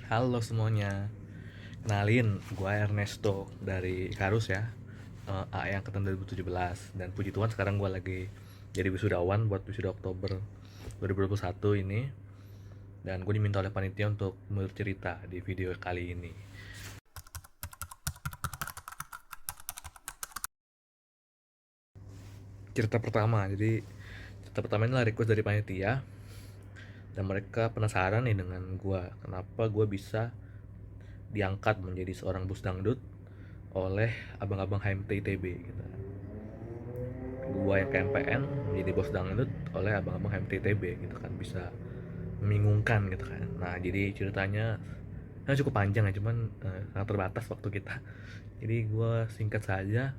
Halo semuanya, kenalin gue Ernesto dari Karus ya, A yang angkatan 2017. Dan puji Tuhan sekarang gue lagi jadi wisudawan buat wisuda Oktober 2021 ini. Dan gue diminta oleh panitia untuk bercerita di video kali ini. Cerita pertama ini adalah request dari panitia. Dan mereka penasaran nih dengan gue, kenapa gue bisa diangkat menjadi seorang bus dangdut oleh abang-abang HMT ITB gitu. Gua yang KMPN menjadi bos dangdut oleh abang-abang HMTTB gitu kan, bisa membingungkan gitu kan. Nah jadi ceritanya cukup panjang ya, cuman sangat terbatas waktu kita. Jadi gua singkat saja.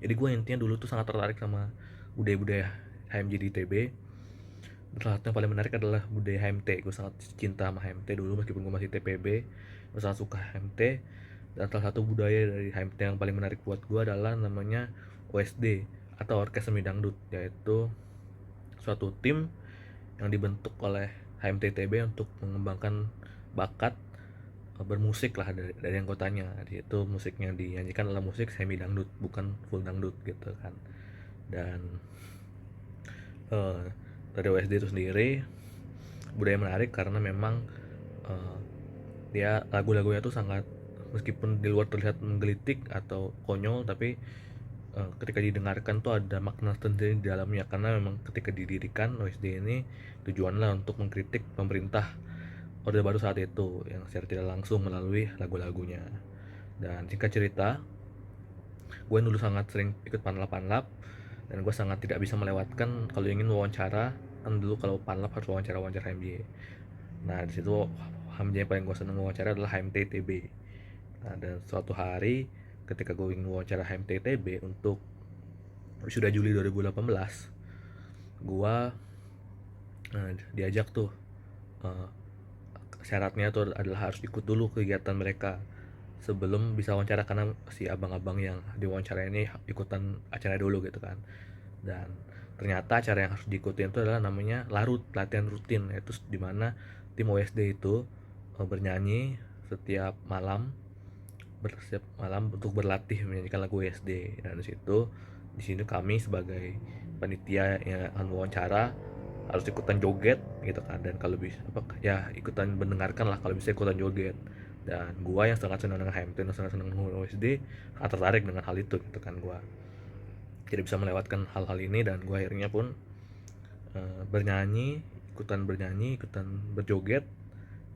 Jadi gua intinya dulu tuh sangat tertarik sama budaya-budaya HMJ di ITB. Salah satu yang paling menarik adalah budaya HMT. Gue sangat cinta sama HMT dulu meskipun gue masih TPB. Gue sangat suka HMT. Dan salah satu budaya dari HMT yang paling menarik buat gue adalah namanya OSD atau Orkes Seni Dangdut, yaitu suatu tim yang dibentuk oleh HMTTB untuk mengembangkan bakat bermusik lah dari anggotanya. Jadi itu musiknya dinyanyikan adalah musik semi dangdut, bukan full dangdut gitu kan. Dan uh, dari OSD itu sendiri budaya menarik karena memang uh, dia lagu-lagunya tuh sangat, meskipun di luar terlihat menggelitik atau konyol, tapi ketika didengarkan tuh ada makna tersendiri di dalamnya, karena memang ketika didirikan OSD ini tujuannya untuk mengkritik pemerintah Orde Baru saat itu yang secara tidak langsung melalui lagu-lagunya. Dan singkat cerita, gue dulu sangat sering ikut panlap-panlap dan gue sangat tidak bisa melewatkan kalau ingin wawancara. Kan dulu kalau panlap harus wawancara-wawancara HMJ. Nah di situ HMJ yang paling gue seneng wawancara adalah HMTTB. Nah dan suatu hari ketika gue ingin wawancara HMTTB untuk sudah Juli 2018, gua diajak tuh, eh, syaratnya tuh adalah harus ikut dulu kegiatan mereka sebelum bisa wawancara, karena si abang-abang yang diwawancara ini ikutan acara dulu gitu kan. Dan ternyata acara yang harus diikutin itu adalah namanya larut, latihan rutin, yaitu dimana tim OSD itu bernyanyi setiap malam, setiap malam untuk berlatih menyanyikan lagu OSD. Dan di sini kami sebagai panitia yang akan wawancara harus ikutan joget gitu kan, dan kalau bisa apa ya ikutan mendengarkan lah, kalau bisa ikutan joget. Dan gua yang sangat senang dengan HMT dan sangat senang dengan OSD sangat tertarik dengan hal itu gitu kan. Gua tidak bisa melewatkan hal-hal ini dan gua akhirnya pun bernyanyi, ikutan berjoget.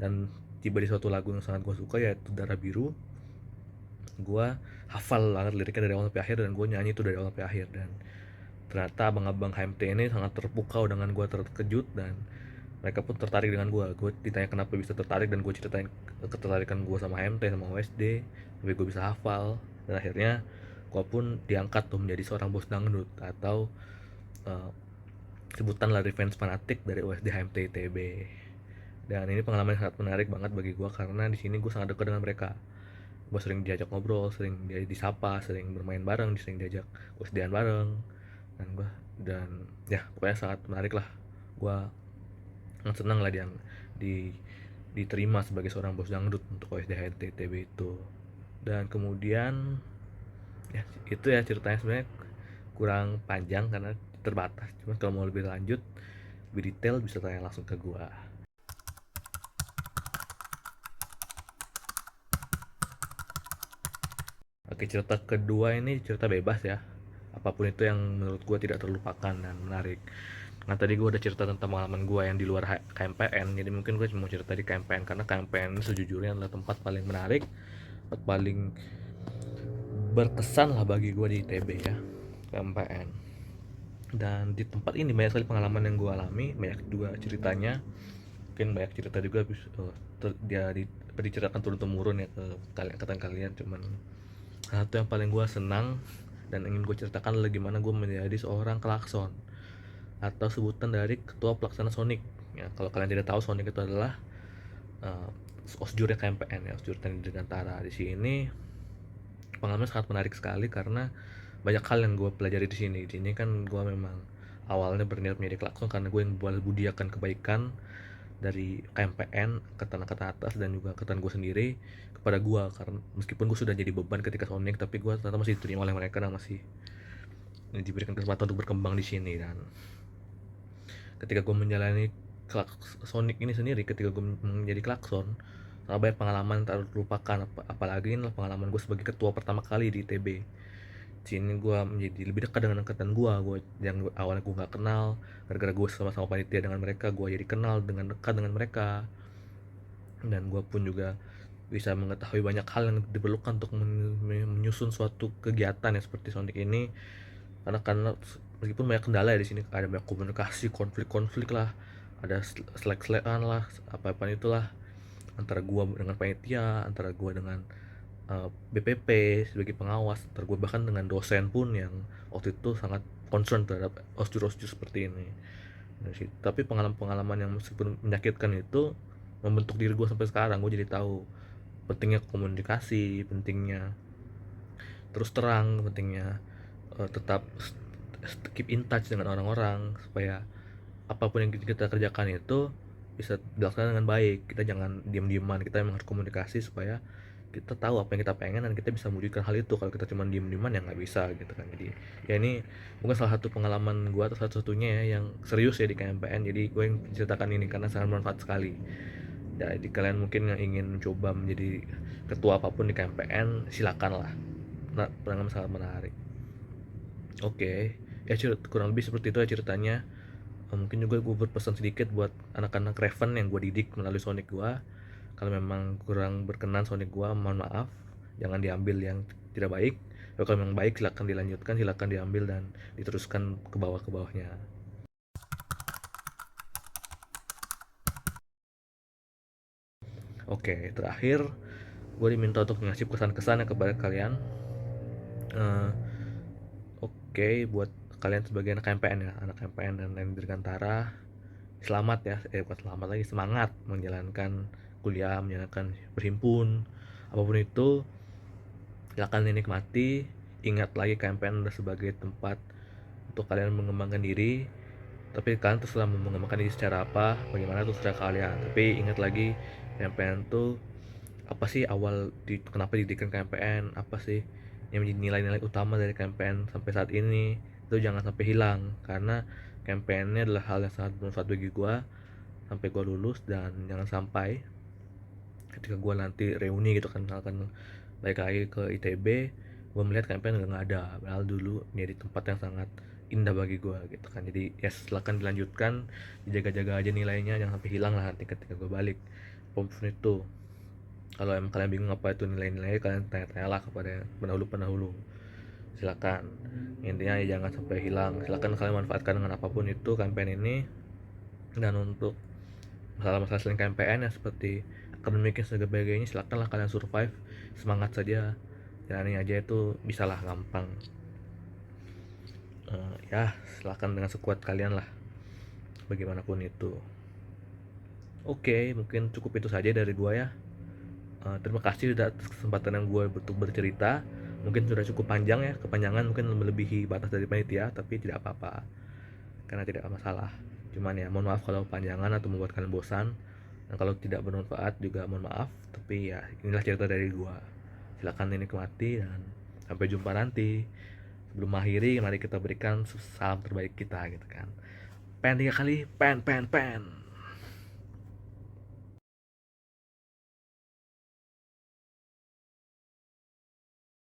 Dan tiba di suatu lagu yang sangat gua suka, yaitu Darah Biru. Gua hafal banget liriknya dari awal sampai akhir, dan gua nyanyi itu dari awal sampai akhir. Dan ternyata abang-abang HMT ini sangat terpukau dengan gua, terkejut, dan mereka pun tertarik dengan gue ditanya kenapa bisa tertarik, dan gue ceritain ketertarikan gue sama HMT sama OSD tapi gue bisa hafal. Dan akhirnya gue pun diangkat tuh menjadi seorang bos dangdut, atau uh, sebutan lah fans fanatik dari OSD HMT ITB. Dan ini pengalaman yang sangat menarik banget bagi gue karena di sini gue sangat dekat dengan mereka. Gue sering diajak ngobrol, sering dia disapa, sering bermain bareng, sering diajak OSD-an bareng. Dan ya pokoknya sangat menarik lah. Gue senang lah yang di diterima sebagai seorang bos dangdut untuk OSD TTB itu. Dan kemudian ya itu ya ceritanya, sebenarnya kurang panjang karena terbatas. Cuma kalau mau lebih lanjut, lebih detail, bisa tanya langsung ke gua. Oke, cerita kedua ini cerita bebas ya. Apapun itu yang menurut gua tidak terlupakan dan menarik. Nah tadi gue udah cerita tentang pengalaman gue yang di luar KMPN, jadi mungkin gue cuma cerita di KMPN karena KMPN sejujurnya adalah tempat paling menarik, tempat paling berkesan lah bagi gue di ITB ya, KMPN. Dan di tempat ini banyak sekali pengalaman yang gue alami, banyak juga ceritanya. Mungkin banyak cerita juga dia diceritakan turun temurun ya ke kalian, angkatan kalian. Cuman satu yang paling gue senang dan ingin gue ceritakan adalah gimana gue menjadi seorang klakson, atau sebutan dari ketua pelaksana Sonic. Ya, kalau kalian tidak tahu, Sonic itu adalah uh, osjur KMPN ya, osjur teknik dirgantara. Di sini pengalaman sangat menarik sekali karena banyak hal yang gue pelajari di sini. Kan gue memang awalnya berniat menjadi klakson karena gue yang budiakan kebaikan dari KMPN, angkatan atas, dan juga angkatan gue sendiri kepada gue, karena meskipun gue sudah jadi beban ketika Sonic, tapi gue ternyata masih diterima oleh mereka dan masih diberikan kesempatan untuk berkembang di sini. Dan ketika gue menjalani Sonic ini sendiri, ketika gue menjadi klakson, sangat banyak pengalaman tak terlupakan, apalagi ini pengalaman gue sebagai ketua pertama kali di ITB. Sini gue menjadi lebih dekat dengan angkatan gue yang awalnya gue nggak kenal, gara-gara gue sama-sama panitia dengan mereka, gue jadi kenal dengan dekat dengan mereka. Dan gue pun juga bisa mengetahui banyak hal yang diperlukan untuk menyusun suatu kegiatan ya seperti Sonic ini, karena meskipun banyak kendala ya di sini, ada banyak komunikasi, konflik lah, ada selek-selekan lah, apa-apa itulah, antara gua dengan panitia, antara gua dengan BPP sebagai pengawas, antara gua bahkan dengan dosen pun yang waktu itu sangat concern terhadap osjur-osjur seperti ini. Tapi pengalaman-pengalaman yang meskipun menyakitkan itu membentuk diri gua sampai sekarang. Gua jadi tahu pentingnya komunikasi, pentingnya terus terang, pentingnya tetap keep in touch dengan orang-orang, supaya apapun yang kita kerjakan itu bisa dilaksanakan dengan baik. Kita jangan diam-diaman, kita memang harus komunikasi supaya kita tahu apa yang kita pengen dan kita bisa mewujudkan hal itu. Kalau kita cuma diem-dieman ya nggak bisa gitu kan. Jadi ya ini mungkin salah satu pengalaman gue atau satu-satunya ya yang serius ya di KMPN. Jadi gue yang menceritakan ini karena sangat bermanfaat sekali. Jadi kalian mungkin yang ingin mencoba menjadi ketua apapun di KMPN, silakan lah. Nah, pengalaman sangat menarik. Oke, ya kurang lebih seperti itu ya ceritanya. Mungkin juga gue berpesan sedikit buat anak-anak Raven yang gue didik melalui Sonic gue. Kalau memang kurang berkenan Sonic gue, mohon maaf, jangan diambil yang tidak baik. Kalau memang baik silakan dilanjutkan, silakan diambil dan diteruskan ke bawah-bawahnya. Oke, terakhir gue diminta untuk ngasih kesan-kesan kepada kalian. Eh, Oke, buat kalian sebagai anak KMPN ya, anak KMPN dan lain Dirgantara, selamat ya, bukan selamat lagi, semangat menjalankan kuliah, menjalankan berhimpun, apapun itu silakan dinikmati. Ingat lagi KMPN udah sebagai tempat untuk kalian mengembangkan diri, tapi kalian terserah mengembangkan diri secara apa, bagaimana itu terserah kalian. Tapi ingat lagi, KMPN tuh apa sih awal kenapa didirikan KMPN, apa sih yang menjadi nilai-nilai utama dari KMPN sampai saat ini, itu jangan sampai hilang. Karena KMPN ini adalah hal yang sangat bermanfaat bagi gua sampai gua lulus. Dan jangan sampai ketika gua nanti reuni gitu kan, misalkan balik lagi ke ITB, gua melihat KMPN udah nggak ada, padahal dulu menjadi tempat yang sangat indah bagi gua gitu kan. Jadi ya silakan dilanjutkan, dijaga-jaga aja nilainya, jangan sampai hilang lah nanti ketika gua balik apapun itu. Kalau emang kalian bingung apa itu nilai-nilai, kalian tanya-tanyalah kepada pendahulu-pendahulu, silakan. Intinya ya jangan sampai hilang, silakan kalian manfaatkan dengan apapun itu KMPN ini. Dan untuk masalah-masalah selain KMPN ya seperti akademik dan sebagainya, silakanlah kalian survive, semangat saja, jalani aja, itu bisalah gampang. Ya silakan dengan sekuat kalian lah, bagaimanapun itu. Oke, mungkin cukup itu saja dari gua ya. Terima kasih sudah kesempatan yang gue untuk bercerita. Mungkin sudah cukup panjang ya, kepanjangan mungkin melebihi batas dari panitia, tapi tidak apa-apa karena tidak masalah. Cuman ya mohon maaf kalau panjangan atau membuat kalian bosan, dan kalau tidak bermanfaat juga mohon maaf. Tapi ya inilah cerita dari gue, silakan dinikmati dan sampai jumpa nanti. Sebelum akhiri, mari kita berikan salam terbaik kita gitu kan. Pen 3 kali, pen pen pen.